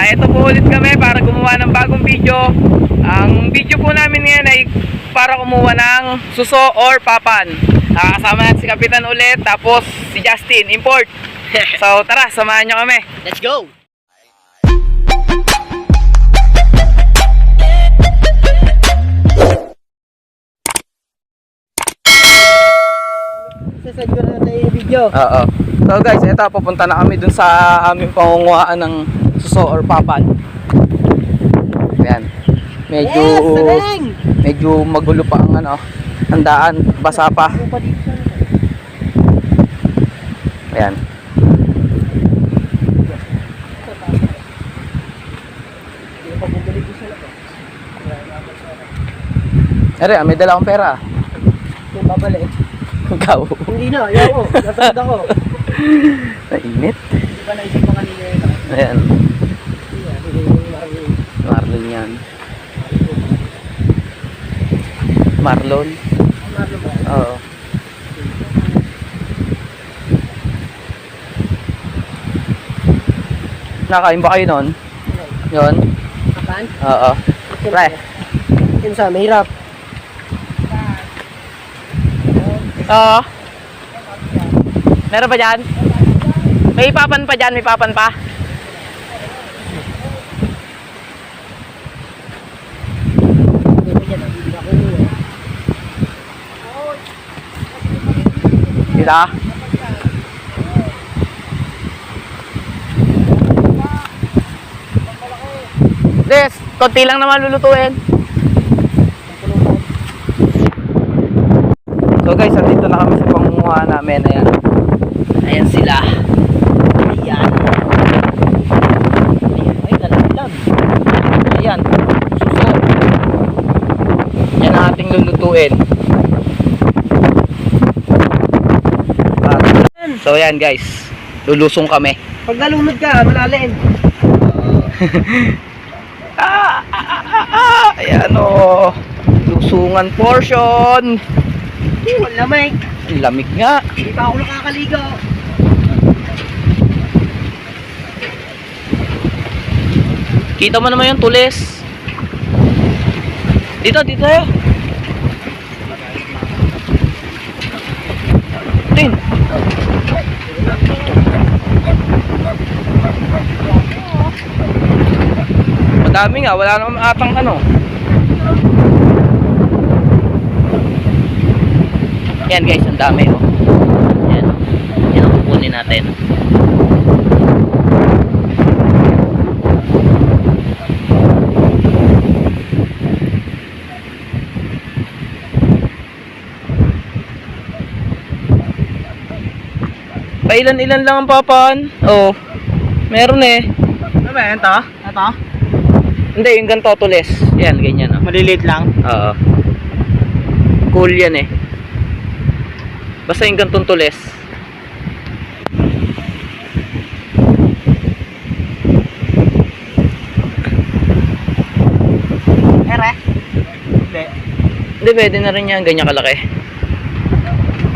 Ito po ulit kami para gumawa ng bagong video. Ang video po namin ngayon ay para kumuha ng suso or papan. Kasama natin si Kapitan ulit, tapos si Justin, import. So tara, samahan nyo kami. Let's go! Sasad ko na yung video. Oo. So guys, ito pupunta na kami dun sa aming pangunguhaan ng suso or papan. Ayan. Medyo magulo pa ang ang daan, basa pa. Ayan. Ere, may dala akong pera. Kung babalik. Ikaw. Hindi na, ayaw ko. Nasad ako. Nainit. Hindi ba naisip mo kanina yun? Ayan. Marlon yan. Marlon? Marlon ba? Oo. Nakain ba kayo nun? Yun? Kapan? Oo. Pre. Yun sa, mahirap. Oo. Meron pa dyan? May papan pa dyan, may papan pa. Dito. Des, konti lang naman lulutuin. So guys, andito na kami sa pangunguha namin. Ayan. Ayan sila. Ayan. Ayan. Ay, dalag-dalag. Ayan. Suso. Yan ang ating lulutuin. So ayan guys. Lulusong kami. Pag nalunod ka, malalim. Ayan o. Lusungan portion. Lamig. Lamig nga. Hindi pa ako nakakaligo. Kita mo naman yung tulis. Dito tayo. Tin. Madami nga, wala naman atang Yan guys, ang dami oh. Yan oh. Yan ang kukunin natin. Pailan-ilan lang ang papan. Oh. Meron eh. Ano ba yan to? Ito? Hindi, yung ganito tulis. Yan, ganyan oh. Maliliit lang. Oo. Cool yan eh. Basta yung gantong tulis. Ere? Hindi. Hindi, pwede na rin yan. Ganyan kalaki.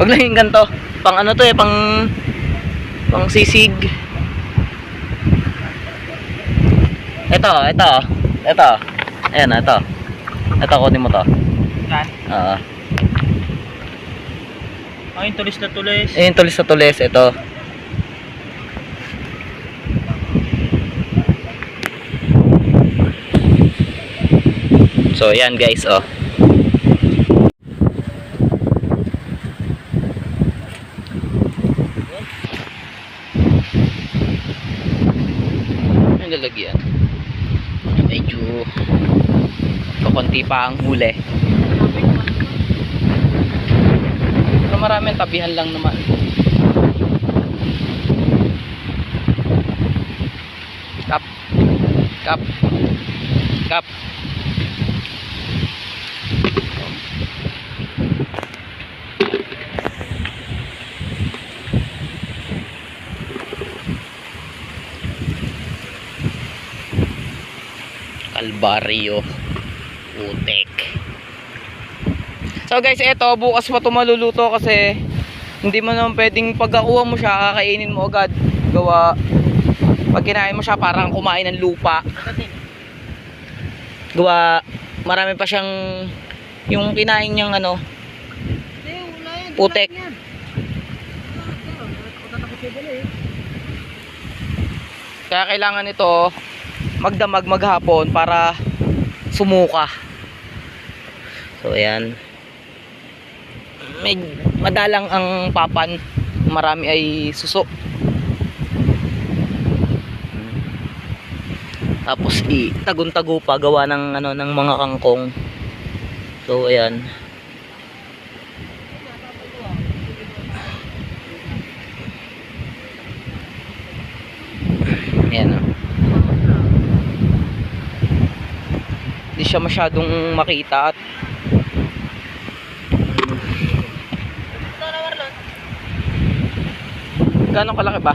Huwag lang yung ganito. Pang to eh, pang sisig. Ito. Ayan, ito. Ito, kunin mo to. Yan. Oo. Yung tulis na tulis. Yung tulis na tulis, ito. So, ayan guys, oh. Ang lalagyan. Medyo kakunti pa ang huli. Pero maraming tabihan lang naman. Kap. Kalbaryo. Utek. So guys, eto bukas pa ito maluluto kasi hindi mo naman pwedeng pagkakuha mo siya kakainin mo agad. Gawa Pag kinain mo siya, parang kumain ng lupa. Gawa, marami pa siyang, yung kinain niyang ano, putek. Kaya kailangan ito magdamag maghapon para sumuka. So ayan. Madalang ang papan, marami ay suso. Tapos itagun-tago pa gawa ng ano ng mga kangkong. So ayan. Ayan. Hindi siya masyadong makita at gano'ng kalaki ba?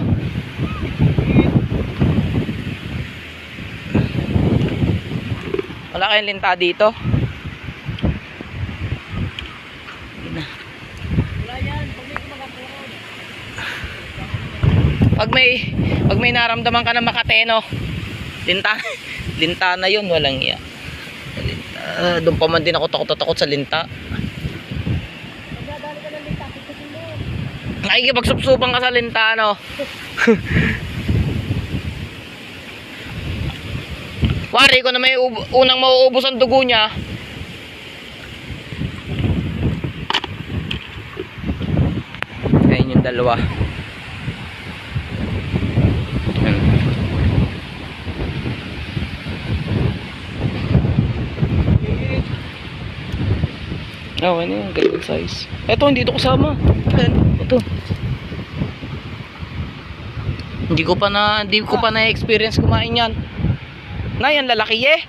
Wala kayong linta dito? Pag may naramdaman ka na makateno, linta na yun, walang iya. Doon pa man din ako takot sa linta. Nakikipagsupsupan ka sa linta, no? Wari ko na may unang mauubos ang dugo niya. Ayun yung dalawa. Okay na yung ganyan size. Eto, hindi ito kasama. Ito. Hindi ko pa na-experience kumain yan. Na yan, lalaki eh.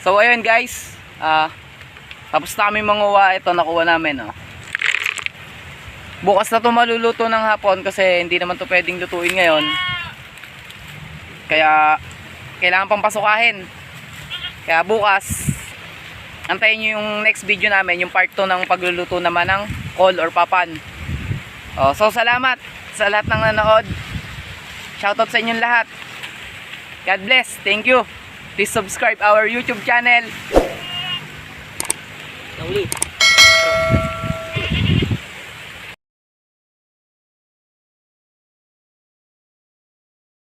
So ayun guys, tapos na kami manguha. Ito nakuha namin, oh. Bukas na ito maluluto ng hapon kasi hindi naman ito pwedeng lutuin ngayon. Kaya kailangan pang pasukahin. Kaya bukas antayin nyo yung next video namin, yung part 2 ng pagluluto naman ng col or papan. So salamat sa lahat ng nanood. Shoutout sa inyong lahat. God bless. Thank you. Please subscribe our YouTube channel. Nauli.